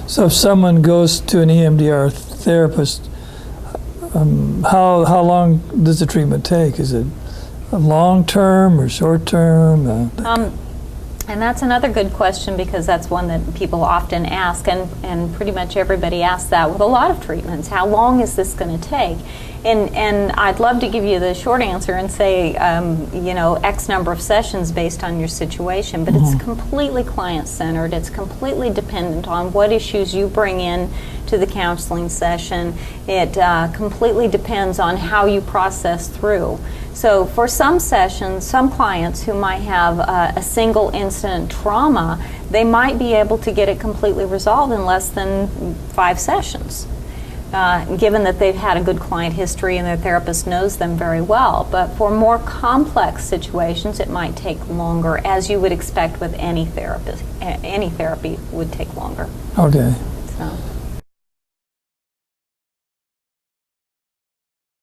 So if someone goes to an EMDR therapist, how long does the treatment take? Is it long term or short term? And that's another good question, because that's one that people often ask, and pretty much everybody asks that with a lot of treatments. How long is this going to take? And I'd love to give you the short answer and say, you know, X number of sessions based on your situation, but it's completely client-centered. It's completely dependent on what issues you bring in to the counseling session. It completely depends on how you process through. So for some sessions, some clients who might have a single incident trauma, they might be able to get it completely resolved in less than 5 sessions. Given that they've had a good client history and their therapist knows them very well. But for more complex situations, it might take longer, as you would expect with any therapist. Any therapy would take longer. Okay. So.